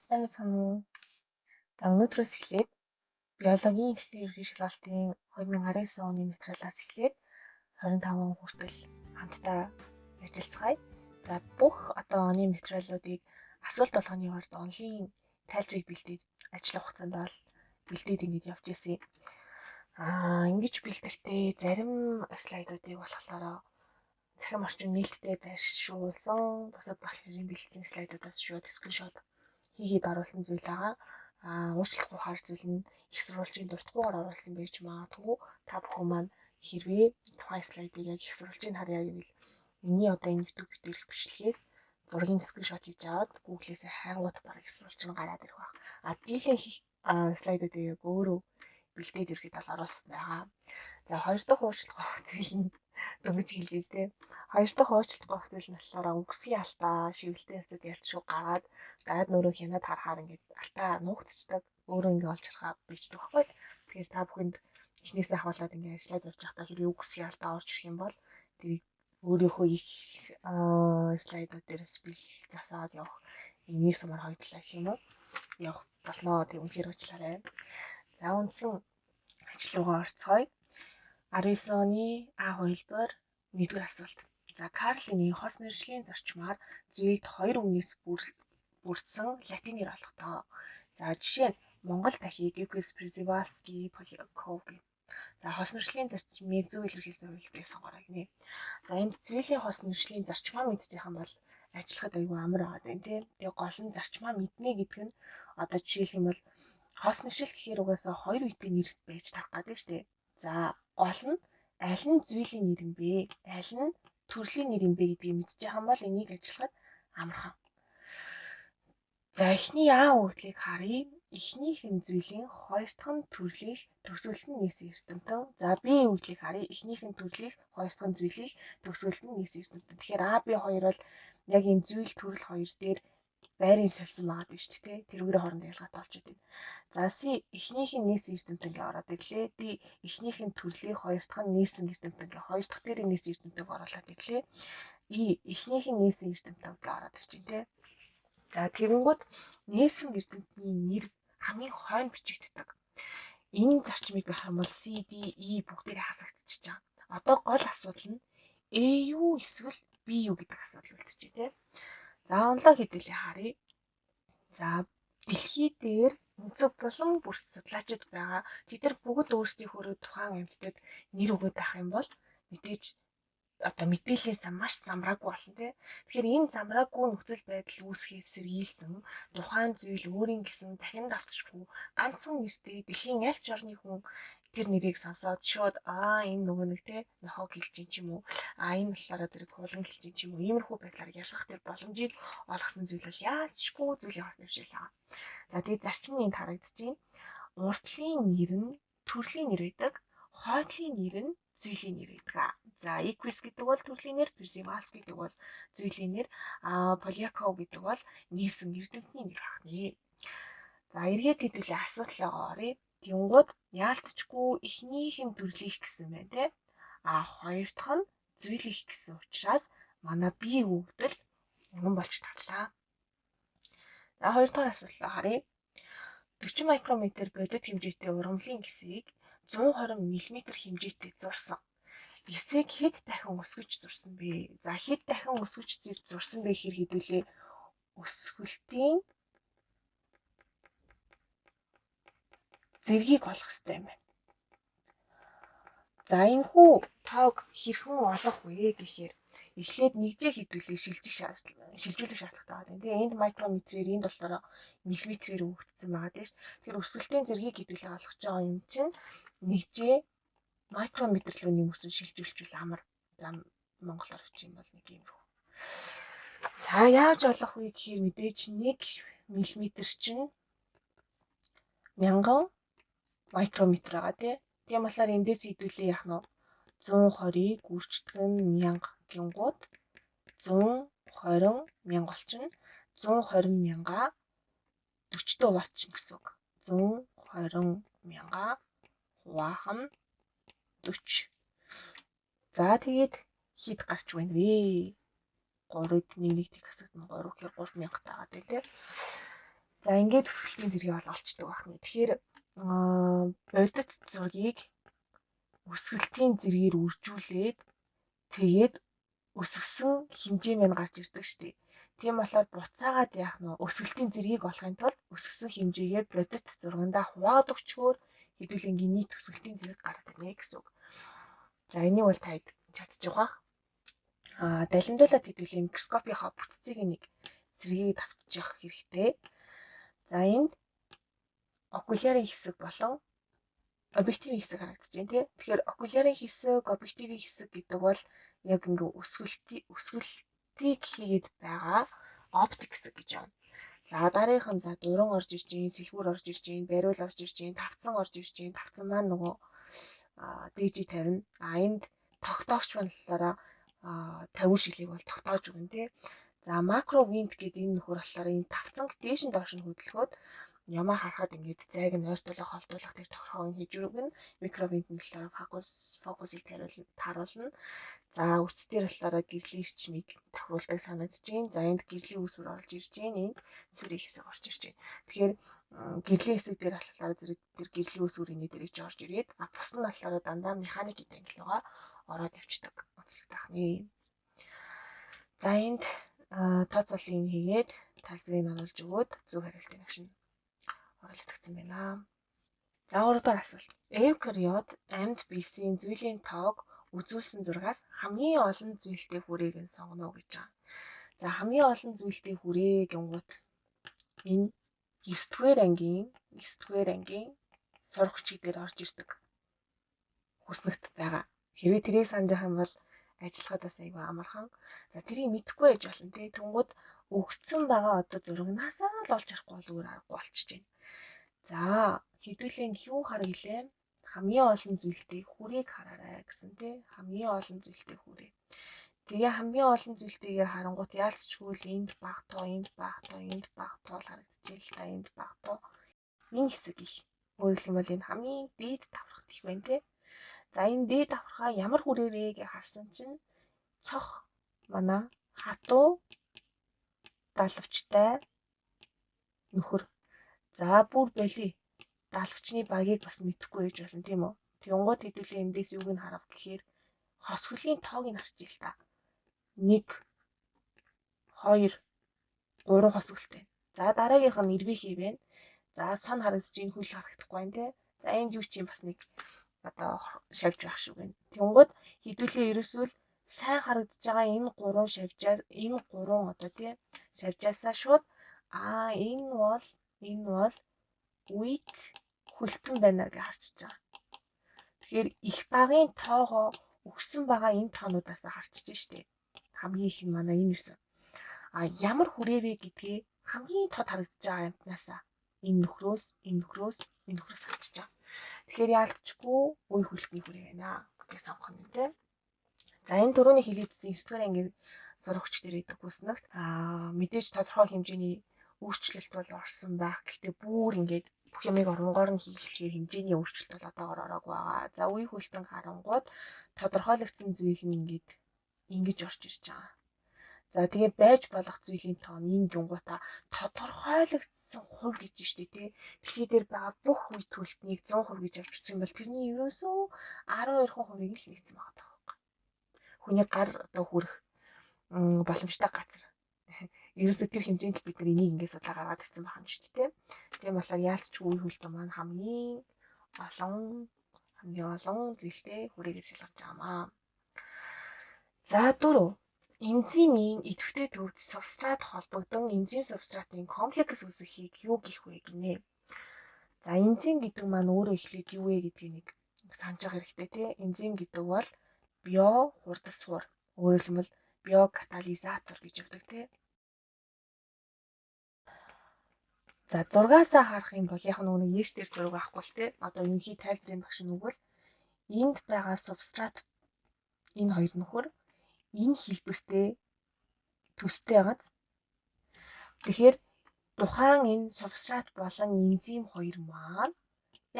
Сайн байна уу? За өнөөдрөөс эхлээд биологийн эхлэлийн ерхий шалгалтын 2019 оны материалаас эхлээд 25 он хүртэл хамтдаа ярилцгаая. За бүх одоо оны материалуудыг асуулт болгоны орд онлын тайлбарыг бэлдээд ажлах хугацаанд бол бэлдээд ингэж явж ирсэн. Ингэж бэлдэхдээ зарим слайдуудыг болохоор цахим орчин нээлттэй байршуулсан бусад багшийн бэлдсэн слайдуудаас шууд скриншот хийгээд оруулсан зүйл байгаа. Уучлахгүй хаар зүйл нь их сурвалжийн дуртахгүйгээр оруулсан байж магадгүй. Та бүхэн маань хэрвээ тухайн слайдыг яг их сурвалжийг харъя гэвэл миний одоо энэ YouTube дээрх бичлэгээс зургийн скриншот хийж аваад Google-ээс хайгуут баг их сурвалж нь гараад ирэх баг. Дийлэн слайдуудыг яг өөрөө бэлдээд ирэхэд бол оруулсан байгаа. За хоёр дахь уучлахгүй зүйл нь дөнгөж хэлж ийж тээ. Хоёр дахь уучлахгүй зүйл нь болохоор үгсийн алдаа шивэлтэй хэвцэд ялцшгүй гараад дараад нөрөө хянаад харахаар ингээд алтаа нуугдчихдаг өөрөө ингээд олж харахаа бичдэг байхгүй. Тэгэхээр та бүхэнд эхнээсээ хаваалаад ингээд ажиллаад явж байхдаа хэрвээ үгсийн алдаа орж ирэх юм бол тэрийг өөрийнхөө их слайдууд дээрээс бил засаад явах нэг сумаар хоёулаа гэх юм уу явах болно. Тэг үнэхээр уучлаарай. За үндсэн ажил руугаа орцгоё. 19 оны А хувилбар 1-р асуулт. За Карлийн хос нэршлийн зарчмаар зүйлд хоёр үгнээс бүрдсэн латин нэр олгодоо. За жишээ нь Монгол дахийг Equus Przewalski Polякov гэх. За хос нэршлийн зарчмыг зөв илэрхийлсэн хувилбарыг сонгоорой гинэ. За энд зүйлийн хос нэршлийн зарчмаа мэдчих юм бол ажиллахад аюу амар байгаа юм тий. Тэгээ гол нь зарчмаа мэднэ гэдэг нь одоо жишээлх юм бол хос нэршил гэхээр угаасаа хоёр үеийн нэр байж тарах гэдэг шүү дээ. За гол нь аль нь зүйлийн нэр юм бэ? Аль нь төрлийн нэр юм бэ гэдгийг мэдчих юм бол энийг ажиллахад амархан. За эхний А өгдлийг харъя. Эхнийх нь зүйлийн, хоёр дахь нь төрлийнх, төгсгөлт нь нийс эрдэмтэн. За Б өгдлийг харъя. Эхнийх нь төрлийнх, хоёр дахь нь зүйлийнх, төгсгөлт нь нийс эрдэмтэн. Тэгэхээр А, Б хоёр бол яг энэ зүйл төрөл хоёр дээр байрын солисон байгаа гэж шүү дээ. Тэрүүгээр хоорондоо ялгаатай болчиход байна. За С эхнийх нь нийс эрдэмтэнгээ ороод ирлээ. Д эхнийх нь төрлийг, хоёр дахь нь нийсэн эрдэмтэнгээ, хоёр дахь дээрээ нийс эрдэмтэнг оруулаад ирлээ. И эхнийх нь нийсэн эрдэмтэнгээ ороод ирж байна те. За тэгэнгүүт нийсэн эрдэмтний нэр хамгийн хойно бичигддэг. Энэ зарчмыг байх юм бол C, D, E бүгдээрээ хасагдчихж байгаа. Одоо гол асуудал нь A юу эсвэл B юу гэдэг асуудал үлдчихэ те. За онлог хэдүүлээ харъя. За дэлхий дээр өнцөг булан бүрт судлаачид байгаа. Тэд нар бүгд өөрсдийнхөө тухайн амьтдад нэр өгöd байх юм бол мэдээж одоо мэдээллийн сан маш замраагүй болно тий. Тэгэхээр энэ замраагүй нөхцөл байдал үүсгэхээс сэргийлсэн тухайн зүйл өөрийн гэсэн дахин давтчихгүй ганцхан нэртэй дэлхийн аль ч орны хүн тэр нэрийг сонсоод шууд энэ нөгөө нэг тий нохог хэлж ин ч юм уу энэ болохоор тэр хулан хэлж ин ч юм уу иймэрхүү байдлаар ялгах тэр боломжийг олгосон зүйл бол яачгүй зүйлийн хос нэвшил байгаа. За тэгээд зарчим нь энд харагдчихээн. Уртлын нэр нь төрлийн нэр байдаг. Хойдлын нэр нь зүйлийн нэр байдаг. За Equus гэдэг бол төрлийн нэр, Przewalski гэдэг бол зүйлийн нэр, Polyakov гэдэг бол нийсэн эрдэмтний нэр байна. За эргээд хэдүүлээ асуудлаа оръё. Тэнгууд яалтчгүй эхнийх нь төрлийнх гэсэн байна те. Хоёр дахь нь зүйлийнх гэсэн учраас манай B өгдөл үнэн болж тарлаа. За хоёр дахь асуудлаа харъя. 40 микрометр бодит хэмжээтэй ургамлын кисийг 120 мм хэмжээтэй зурсан. Эсийг хэд дахин өсгөж зурсан бэ? За хэд дахин өсгөж зурсан бэ гэхээр хэдүүлээ өсгөлтийн зэргийг олох хэрэгтэй юм байна. За энэ хүү тоог хэрхэн олох вэ гэхээр эхлээд нэгжээ хэдүүлээ шилжүүлэх шаардлагатай байна. Тэгээ энд микрометрээр энд болохоор миллиметрээр өгөгдсөн байгаа тийм шүү. Тэгэхээр өсгөлтийн зэргийг хэдүүлээ олох гэж байгаа юм чинь нэгжээ микрометр рүү нэмсэн шилжүүлчихвэл амар. За монголоор хэлчих юм бол нэг иймэрхүү. За яаж олох вэ гэхээр мэдээж 1 мм чинь 1000 микрометр байгаа тийм. Тийм болохоор эндээс хэдүүлээ яах нь 120-ыг гүйцэтгэн 1000 гингууд 120,000 болчихно. 120,000-а 40 ватт гэсэн үг. 120,000-а хуваахын 40. За тэгээд хэд гарч байна вэ? 3-д 1-ийг тэг хасагдана 3 гэхээр 3000 таагаад байна тийм. За ингээд өсгөлтийн зэргийг олцдог байна. Тэгэхээр бодит зургийг өсгөлтийн зэргээр үржүүлээд тэгээд өсгсөн хэмжээ мань гарч ирдэг шүү дээ. Тийм болохоор буцаагаад яах нь өсгөлтийн зэргийг олохын тулд өсгсөн хэмжээгээ бодит зургандаа хуваад өгчхөөр хэдүүлэнгийн нийт өсгөлтийн зэрэг гараад ирнэ гэсэн үг. За энийг бол та чадчих واخ. Далимдуулаад хэдүүлэн микроскопынхаа бүтцийг нэг зэргийг давтчих хэрэгтэй. За энд окулярын хэсэг болон объективийн хэсэг харагдаж байна тий. Тэгэхээр окулярын хэсэг, объективийн хэсэг гэдэг бол яг ингээ өсгөлтийг хийгээд байгаа оптик хэсэг гэж байна. За дараагийнх нь за дуран орж ирж гин, сэлгүүр орж ирж гин, бариул орж ирж гин, тавцан орж ирж гин. Тавцан маань нөгөө дээжи тавина. Энд тогтоогч болохоор 50 шилийг бол тогтоож өгнө тий. За макро винт гэдэг энэ нөхөр болохоор энэ тавцанг дээш нь доош нь хөдөлгөөд ямаа харахад ингээд зайг нь ойртуулах, холдуулах тэр тодорхойн хийж өгнө. Микровинт нь болохоор фокусыг тааруулна. За үрц дээр болохоор гэрлийн эрчмийг тохируулдаг санагдаж байна. За энд гэрлийн үүсвэр орж ирж байна. Энд цүрийн хэсэг орж ирж байна. Тэгэхээр гэрлийн хэсэг дээр болохоор зэрэг тэр гэрлийн үүсвэрийн дээрээ ч орж ирээд бус нь болохоор дандаа механикийн ангиллуугаа ороод явчихдаг онцлог таахны. За энд тооцооллыг хийгээд тайлбарыг оруулж өгөөд зөв хариултыг өгшин оруулагдсан байна. За 3 дахь асуулт. Эвкариот амьд биесийн зүйлийн тоог үзүүлсэн зургаас хамгийн олон зүйлтэй хүрээг нь сонгоно гэж байгаа. За хамгийн олон зүйлтэй хүрээ гингууд энэ 9-р ангийн сурагчид дээр орж ирдэг. Хүснэгт байгаа. Хэрвээ тэрийг санаж байгаа юм бол ажиллахад бас айгүй амархан. За тэрийг мэдэхгүй байж болно тий. Тэнгууд өгцөн байгаа одоо зурагнаасаа л олж харахгүй бол өөр аргагүй болчихж байна. За хэдүүлэн юу харъя гэлээ? Хамгийн олон зүйлтэй хүрээг хараарай гэсэн тий. Хамгийн олон зүйлтэй хүрээ. Тэгээ хамгийн олон зүйлтэйгээ харангуут яалцчгүй л энд баг тоо, энд баг тоо, энд баг тоо харагдчихэ л та энд баг тоо. Энэ хэсэг их. Өөрөлдөх юм бол энэ хамгийн дээд давхрагт их байна тий. За энэ дээд давхаргаа ямар хүрээ вэ гэж харсан чинь цох манай хатуу далавчтай нөхөр. За бүр болий. Далавчны багийг бас мэдэхгүй байж болно тийм үү? Тэнгууд хэдүүлээ эндээс юуг нь харав гэхээр хос хөлийн тоог нь харж ил та. 1 2 3 хос хөлтэй. За дараагийнх нь ирвэхий байна. За сон харагдаж ийн хөл харагдахгүй байна тий. За энд юу ч юм бас нэг одоо шавж байх шүү гэнэ. Тэнгууд хэдүүлээ ерөөсөө сайн харагдаж байгаа энэ 3 шавжаа энэ 3 одоо тий шавжаасаа шууд энэ бол weak хөлтөн байна гэж харчиж байгаа. Тэгэхээр их багын тоогоо өгсөн байгаа энэ тоонуудаас харчиж штэ. Хамгийн их нь манай энэ юусэн. Ямар хүрээвэ гэдгээ хамгийн тод харагдаж байгаа юмнаас энэ нөхрөөс харчиж байгаа. Тэгэхээр яалтчгүй үе хөлтний хүрээ байна гэдгийг сонгох юм тий. За энэ түрүүний хэлээдсэн 9-р ангийн сурагч дээр идэг хүснэгт мэдээж тодорхой хэмжээний өөрчлөлт бол орсон байх. Гэхдээ бүр ингээд бүх юмыг оронгоор нь хийхлээр хэмжээний өөрчлөлт бол одоогоор ороогүй байгаа. За үе хөлтөн харангууд тодорхойлогдсон зүйл нь ингээд ингэж орж ирж байгаа. За тэгээ байж болох зүйлийн тоон энэ гингуута тодорхойлогдсон хувь гэж штэ тий. Дэлхий дээр байгаа бүх үе төлөлтнийг 100% гэж авч үзсэн бол тэрний ерөөсөө 12% л нэгдсэн байгаа даа. Хүний гар одоо хүрэх боломжтой газар. Ерөөсөө тэр хэмжээнд л бид нар энийг ингээд судлаа гаргаад ирсэн байна шүү дээ. Тийм болохоор яалцчгүй үе хөлтөн маань хамгийн олон зүйлтэй хүрээгээр шалгаж байгаамаа. За 4. Энзимийн идэвхтэй төвд субстрат холбогдсон энзим субстратын комплекс үүсгэхийг юу гэх вэ гинэ? За энзим гэдэг маань өөрөө эхлээд юу вэ гэдгийг нэг санаж явах хэрэгтэй тий. Энзим гэдэг бол био хурдасуур. Өөрөөр хэлбэл биокатализатор гэж өгдөг тий. За 6-аас харах юм бол яг нэг ээш дээр зураг авахгүй л тий. Одоо энэхий тайлбарын багш нүгэл энд байгаа субстрат энэ хоёр нөхөр энэ хэлбэртэй төстэй байгааз. Тэгэхээр тухайн энэ субстрат болон энзим хоёр маань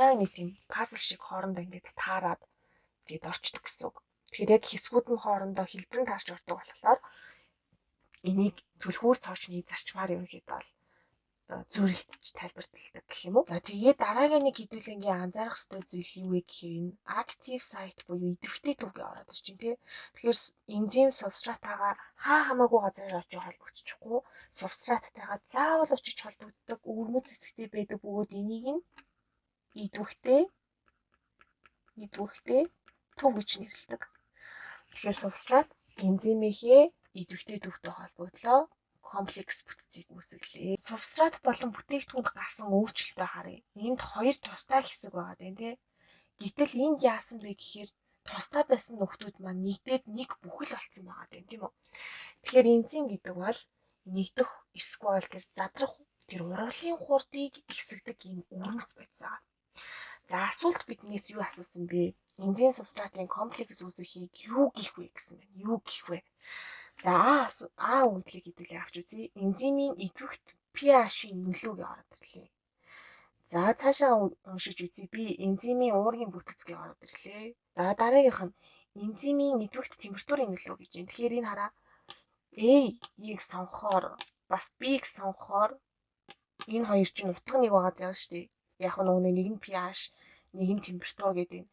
яг нэг тийм пазл шиг хоорондоо ингээд таарад гээд орчдөг гэсэн үг. Тэгэхээр яг хэсгүүд нь хоорондоо хэлбэрэн таарч ордог болохоор энийг түлхүүр цоочны зарчмаар ерөнхийдөө бол зүрхтж тайлбарладаг гэх юм уу. За тэгээд дараагийн нэг хэдүүлэнгийн анзаарах ёстой зүйл юу вэ гэхээр энэ active site буюу идэвхтэй төвге ороод ирж байна тий. Тэгэхээр энзим субстратаагаа хамаагүй газараар очиж холбогдчихгүй субстратаагаа заавал очиж холбогддог өвөрмөц хэсэгтэй байдаг бөгөөд энийг нь идэвхтэй төв гэж нэрлэдэг. Тэгэхээр субстрат энзимийнхээ идэвхтэй төвтэй холбогдлоо комплекс бүтцийг үүсгэлээ. Субстрат болон бүтээгдэхүүнд гарсан өөрчлөлтөө харъя. Энд хоёр тусдаа хэсэг байгаа тийм тий. Гэтэл энд яасан бэ гэхээр тусдаа байсан нөхдүүд маань нэгдээд нэг бүхэл болсон байгаа тийм үү. Тэгэхээр энзим гэдэг бол нэгдэх эсвэл гэр задрах тэр ургалын хурдыг ихсэгдэг юм өвөрмөц бодис байгаа. За асуулт биднээс юу асуусан бэ? Энзим субстратын комплекс үүсгэхийг юу гэх вэ гэсэн байна. Юу гэх вэ? За А үгдлийг хэдүүлээ авч үзье. Энзимийн идэвхт pH-ийн нөлөөг ороод ирлээ. За цаашаа уншиж үзье. Би энзимийн уургийн бүтцгийг ороод ирлээ. За дараагийнх нь энзимийн идэвхт температурын нөлөө гэж байна. Тэгэхээр энэ хараа A-ийг сонгохоор бас B-г сонгохоор энэ хоёр чинь утга нэг байгаа даа шүү дээ. Яг нь нэг нь pH, нэг нь температур гэдэг.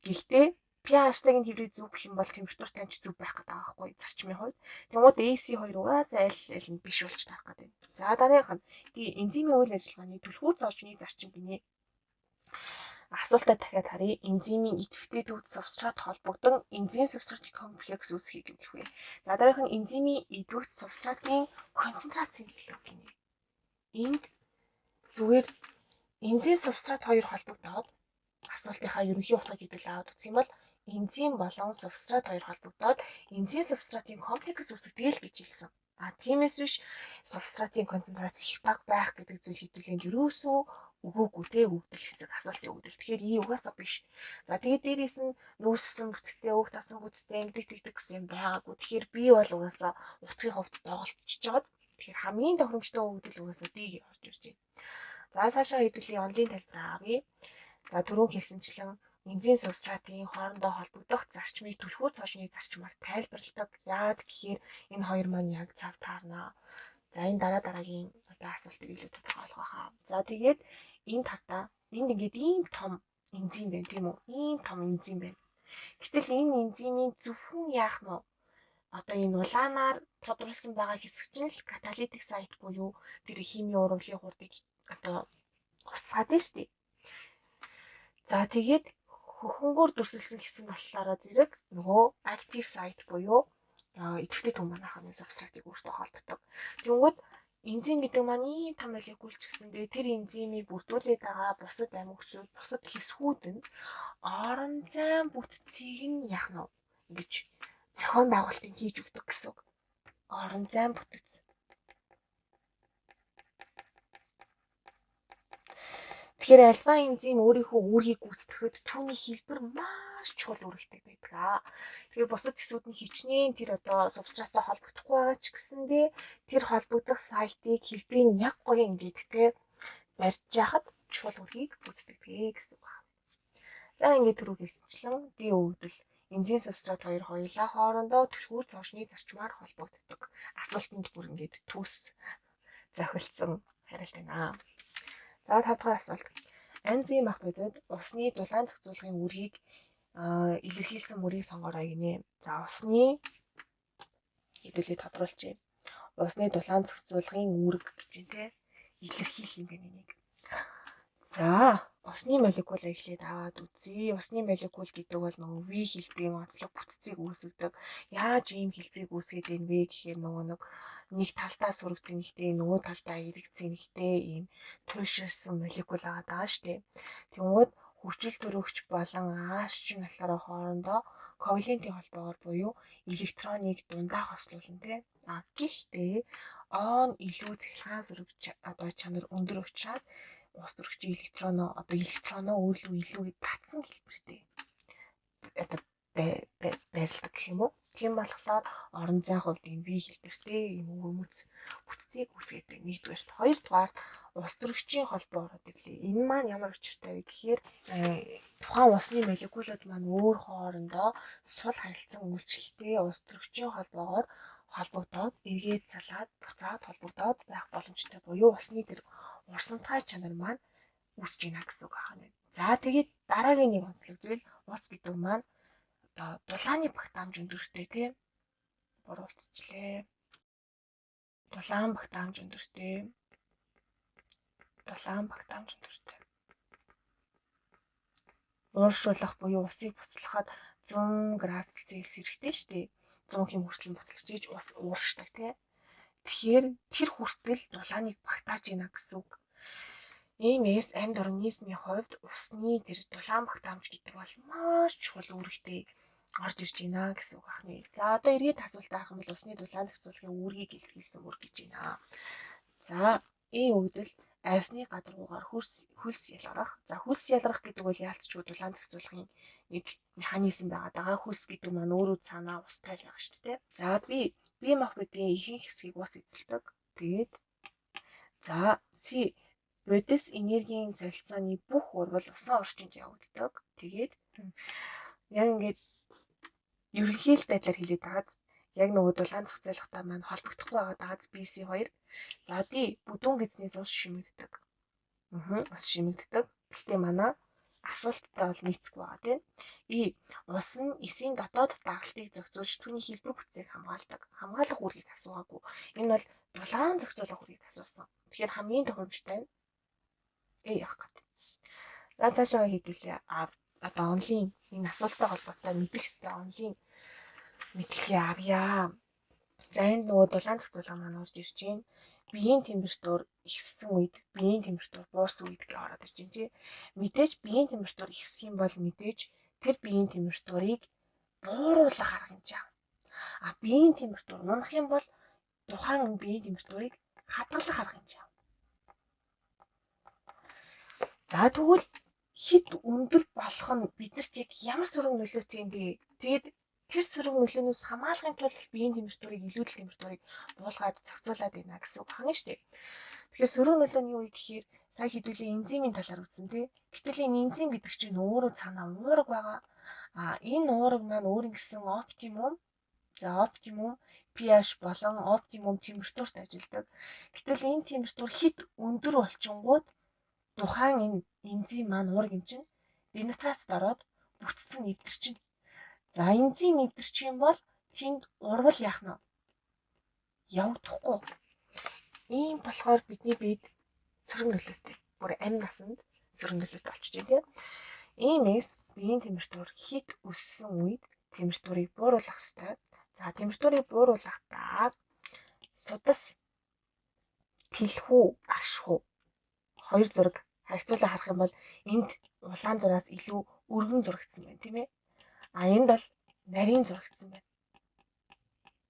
Гэхдээ pH-тайг нь хэврээ зөв гэх юм бол температуртай ч зөв байх гэдэг байгаа байхгүй зарчмын хувьд. Тэгмээд AC2 угаасаа аль нь биш болж тарах гэдэг. За дараагийнх нь тий энзимийн үйл ажиллагааны түлхүүр зоочны зарчим гинэ. Асуултаа дахиад харъя. Энзимийн идэвхтэй төвд субстрат холбогдсон энзим субстратын комплекс үүсгэе гэх вэ. За дараагийнх нь энзимийн идэвхт субстратын концентрацийн нөлөө гинэ. Энд зүгээр энзим субстрат хоёр холбогдоод асуултынхаа ерөнхий утгыг хэдүүл аваад үзэх юм бол энзим болон субстрат хоёр холбогдоод энзим субстратын комплекс үүсгэдэг л гэж хэлсэн. Тиймээс биш субстратын концентрац их бага байх гэдэг зүйл хэдүүлэнд ерөөсөө өгөөгүй те өгдөл хэсэг асуултын өгдөл. Тэгэхээр ий угаасаа биш. За тэгээд дээрээс нь нүүрссэн бүтцтэй өг тасан бүтцтэй эмдэг тэгдэг гэсэн юм байгаагүй. Тэгэхээр би бол угаасаа утгын хувьд доголдчихж байгааз. Тэгэхээр хамгийн тохиромжтой өгдөл угаасаа D-г орж ирж байна. За цаашаа хэдүүлээ онлын тайлбар авъя. За түрүүн хэлсэнчлэн энзим субстратын хоорондоо холбогдох зарчмыг түлхүүр цоочны зарчмаар тайлбарладаг. Яагаад гэхээр энэ хоёр маань яг цав таарна. За энэ дараагийн асуултыг илүү тодорхой болгох хаа. За тэгээд энэ тартаа энд ингээд ийм том энзим байна тийм үү? Ийм том энзим байна. Гэтэл энэ энзимийн зөвхөн яах нь одоо энэ улаанаар тодорхойлсон байгаа хэсэг чинь л каталитик сайт буюу тэр химийн ургалын хурдыг одоо устгаад нь шүү дээ. За тэгээд хөхөнгөөр дүрсэлсэн хэсэг нь болохоор зэрэг нөгөө active site буюу идэвхтэй төв манайхны субстратыг өөртөө холбодог. Тэнгүүд энзим гэдэг маань ийм том молекул ч гэсэндээ тэр энзимийг бүрдүүлээд байгаа бусад амигчид, бусад хэсгүүд нь орон зайн бүтцийг нь яах нь ингэж зохион байгуулалтыг хийж өгдөг гэсэн үг. Орон зайн бүтц. Тэгэхээр альфа энзим өөрийнхөө үүргийг гүйцэтгэхэд түүний хэлбэр маш чухал үүрэгтэй байдаг. Тэгэхээр бусад хэсгүүд нь хичнээн тэр одоо субстраттай холбогдохгүй байгаа ч гэсэндээ тэр холбогдох сайтыг хэлбэрийг яг гоё ингээд те барьж яхад чухал үүргийг гүйцэтгэдэг гэсэн үг байна. За ингээд түрүү хэлсэнчлэн D өгдөл энзим субстрат хоёр хоёулаа хоорондоо түлхүүр цоочны зарчмаар холбогддог. Асуултанд бүр ингээд төс зохилсон хариулт байна. За 5 дахь асуулт. NB мах бодод усны дулаан зохицуулгын үүргийг илэрхийлсэн мөрийг сонгоорой гинэ. За усны хэдүүлээ тодруулчих. Усны дулаан зохицуулгын үүрэг гэж юм те илэрхийлэх юм байна энийг. За усны молекул эхлээд аваад үзье. Усны молекул гэдэг бол нөгөө V хэлбэрийн онцлог бүтцийг үүсгэдэг. Яаж ийм хэлбэрийг үүсгээд байна вэ гэхээр нөгөө нэг талдаа сүрэгцэн нэгтэй нөгөө талдаа эргэцэн нэгтэй ийм туйшилсан молекул байгаа штэ. Тэгмээд хүчил төрөгч болон аашчин болохоор хоорондоо ковалентийн холбоогоор буюу электроныг дундаа хослуулна те. Гэхдээ он илүү цахилгаан сүрэгч одоо чанар өндөр учраас ус төрөгчийн электроноо өөрлөө илүү татсан хэлбэртэй одоо байрладаг гэх юм уу. Тийм болохоор орон зайн хувьд энэ V хэлбэртэй ийм өвөрмөц бүтцийг үүсгэдэг. Нэгдүгээрт, хоёрдугаарт ус төрөгчийн холбоо ороод ирлээ. Энэ маань ямар учиртай вэ гэхээр тухайн усны молекулууд маань өөр хоорондоо сул харилцан үйлчлэлтэй ус төрөгчийн холбоогоор холбогдоод эргээд салаад буцаад холбогдоод байх боломжтой буюу усны тэр урсамтгай чанар маань үүсэж байна гэсэн үг байна. За тэгээд дараагийн нэг онцлог зүйл ус гэдэг маань одоо дулааны багтаамж өндөртэй тийм буруутчлээ. Дулаан багтаамж өндөртэй. Ууршуулах буюу усыг буцлахад 100 градус Цельс хэрэгтэй шүү дээ. 100 хэм хүртэл буцлагч ийж ус ууршдаг тий. Тэгэхээр тэр хүртэл дулааныг багтааж ийна гэсэн үг. Иймээс амьд организмын хувьд усны тэр дулаан багтаамж гэдэг бол маш чухал үүрэгтэй орж ирж байна гэсэн үг байна. За одоо эргээд асуулт авах юм бол усны дулаан зохицуулахын үүргийг илэрхийлсэн үүрэг гэж байна. За өгдөл арьсны гадаргуугаар хөлс ялгарах. За хөлс ялгарах гэдэг бол яалтчгүй дулаан зохицуулахын нэг механизм байгаа даа. Хөлс гэдэг маань өөрөө цаанаа устай л байгаа шүү дээ. За бие махбодын ихэнх хэсгийг ус эзэлдэг. Тэгээд за бодис энергийн солилцооны бүх урвал усан орчинд явагддаг. Тэгээд яг ингээд ерөнхий байдлаар хэлээд байгаа. Яг нөгөө дулаан зохицуулахтай маань холбогдохгүй байгаа даа BC2. За бүдүүн гэзнээс ус шимэгддэг. Ус шимэгддэг. Гэхдээ манай асуулттай бол нийцэхгүй байгаа тийм. Ус нь эсийн дотоод дагалтыг зохицуулж түүний хэлбэр бүтцийг хамгаалдаг. Хамгаалах үүргийг асуугаагүй. Энэ бол дулаан зохицуулах үүргийг асуусан. Тэгэхээр хамгийн тохиромжтой нь явах гэдэг. За цаашаа хийдүүлээ. Одоо онлын энэ асуулттай холбоотой мэдэх ёстой онлын мэдлэгээ авъя. За энд нөгөө дулаан зохицуулга маань орж ирж байна. Биеийн температур ихссэн үед, биеийн температур буурсан үед гэж ороод ирж байна тий. Мэдээж биеийн температур ихсэх юм бол мэдээж тэр биеийн температурыг бууруулах арга хэмжээ. Биеийн температур унах юм бол тухайн биеийн температурыг хадгалах арга хэмжээ. За тэгвэл хит өндөр болох нь биднэрт яг ямар сөрөг нөлөөтэй юм бэ? Тэгээд тэр сөрөг нөлөөнөөс хамгаалахын тулд биеийн температурыг илүүдэл температурыг буулгаад зохицуулаад байна гэсэн үг байна шүү дээ. Тэгэхээр сөрөг нөлөө нь юу вэ гэхээр сая хэдүүлээ энзимийн талаар үзсэн тий. Гэтэл энэ энзим гэдэг чинь өөрөө цаанаа уурга байгаа. Энэ уурга маань өөрийн гэсэн оптимум pH болон оптимум температурт ажилладаг. Гэтэл энэ температур хит өндөр болчингууд тухайн энэ энзим маань уурга юм чинь денатурацид ороод бүтцэн нэвтэрчин. За энзим нэвтэрчих юм бол тэнд урвал яах нь явагдахгүй. Ийм болохоор бидний биед сөрөг нөлөөтэй. Бүр амь насанд сөрөг нөлөөтэй болчихж байна тийм. Иймээс биеийн температур хит өссөн үед температурыг бууруулах ёстой. За температурыг бууруулахдаа судас тэлхүү агшхүү хоёр зураг харьцуулаад харах юм бол энд улаан зураас илүү өргөн зурагдсан байна тийм ээ. Энд бол нарийн зурагдсан байна.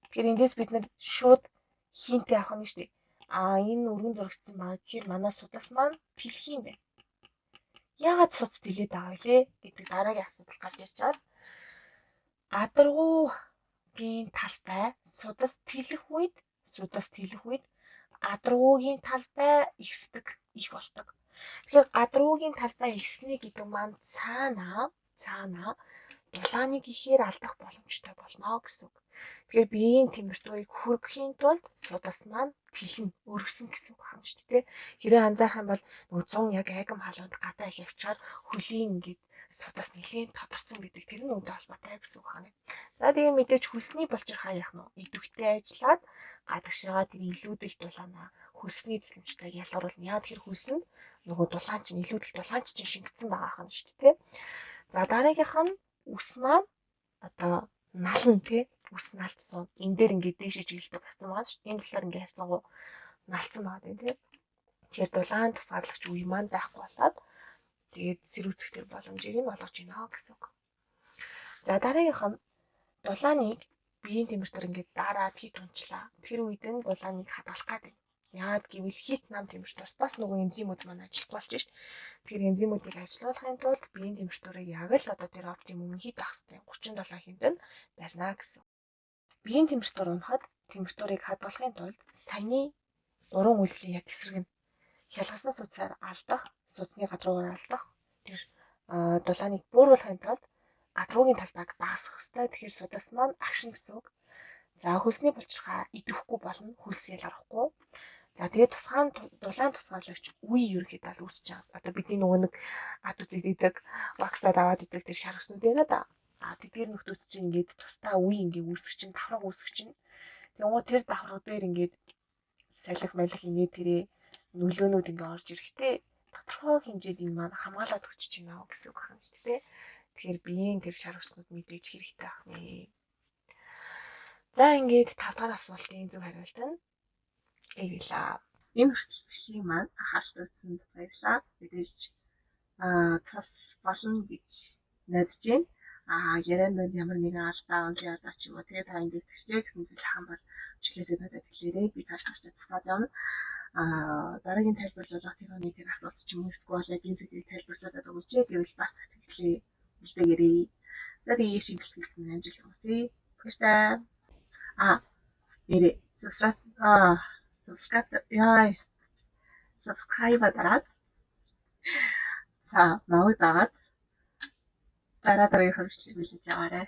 Тэгэхээр эндээс бид нар шууд хинтээ авах нь шүү дээ. Энэ өргөн зурагдсан байгаа гэхээр манай судас маань тэлэх юм байна. Яагаад судас тэлээд байгаа вэ гэдэг дараагийн асуудал гарч ирж байгаа. Гадаргуугийн талбай судас тэлэх үед гадаргуугийн талбай ихсдэг, их болдог. Тэгэхээр гадаргуугийн талбай ихснэ гэдэг маань цаанаа дулааныг ихээр алдах боломжтой болно гэсэн үг. Тэгэхээр биеийн температурыг хүргэхийн тулд судас маань тэлнэ, өргөсөн гэсэн үг байна шүү дээ. Хэрэг анзаарах юм бол 100 яг айгам халуунд гадаа их явчаар хөлийн ингээд судас нэлийн тодорцсон гэдэг тэр нь үүнтэй холбоотой гэсэн үг байна. За тэгээ мэдээж хөлсний булчир хаяах нь идэвхтэй ажиллаад гадагшаага тэр илүүдэл дулаанаа хөлсний төсөлмжтэйг ялгаруулна. Яа тэгэхээр хөлс нь нөгөө дулаан чинь илүүдэл дулаан чинь шингэсэн байгаа юм шүү дээ. За дараагийнх нь үс маань одоо нална тий. Үс налцсан. Энэ дээр ингээд дээшээ чиглэлтэй болсон байгаа шүү. Энэ талаар ингээд харьцангуй налцсан байгаа тийм тий. Тэгэхээр дулаан тусгаарлагч үе маань байхгүй болоод тэгээд сэрүүцэх төр боломжийг нь олгож байна гэсэн үг. За дараагийнх нь дулааныг биеийн температур ингээд дараад хит унчлаа. Тэр үед нь дулааныг хадгалах гэдэг. Яагаад гэвэл хит нам температурт бас нөгөө энзимүүд маань ажиллахгүй болж шít. Тэгэхээр энзимүүдийг ажилуулахын тулд биеийн температурыг яг л одоо тэр оптимум хит ах хэвээр 37 хэмжээнд барина гэсэн. Биеийн температур унахад температурыг хадгалахын тулд саяны 3 үйлдэл яг эсрэг нь хялгасан судсаар алдах, судасны гадруугаар алдах, тэр дулааныг бууруулахын тулд гадруугийн талбайг багасгах хэрэгтэй. Тэгэхээр судас маань агшин гэсэн үг. За хөлсний булчирхай идэвхгүй болно, хөлс ял гарахгүй. За тэгээд дулаан тусгаалагч үе ерөөхдөө л үүсэж байгаа. Одоо бидний нөгөө нэг ад үзэгд идэг, вакстад аваад идэг тэр шар өснүүд байна да. Тэдгээр нөхдүүд чинь ингээд тусдаа үе ингээд үүсгэж чинь, давхраг үүсгэж чинь. Тэгвэл тэр давхраг дээр ингээд салхи малих инээ тэрээ нөлөөнүүд ингээд орж ирэхдээ тодорхой хэмжээд энэ маань хамгаалаад өчөж байна гэсэн үг юм шүү дээ. Тэгэхээр биеийн тэр шар өснүүд мэдээж хэрэгтэй байх нэ. За ингээд 5 дахь асуултын зөв хариулт нь эвлаа. Энэ хүртэл бичлэгийг маань анхаарал татсанд баярлалаа. Мэдээж тас болно гэж найдаж байна. Ярианд ямар нэгэн алдаа онцлог одоо ч юм уу тэгээ та энэ дэвтгчтэй гэсэн зүйл хаан бол чөлөөтэй надад хэлээрэй. Би тааш таштай тусаад явна. Дараагийн тайлбарлуулах тэр асуулт ч юм уу эсвэл яг энэ сэдвийг тайлбарлуулаад өгөөч гэвэл бас сэтгэлээ үлдээгээрэй. За тэгээ шийдэлтэлт нь амжилт хүсье. Баярлалаа. Нэрээ subscribe дараад намайг дагаад дараагийн хөвчлийг хүлээж аваарай.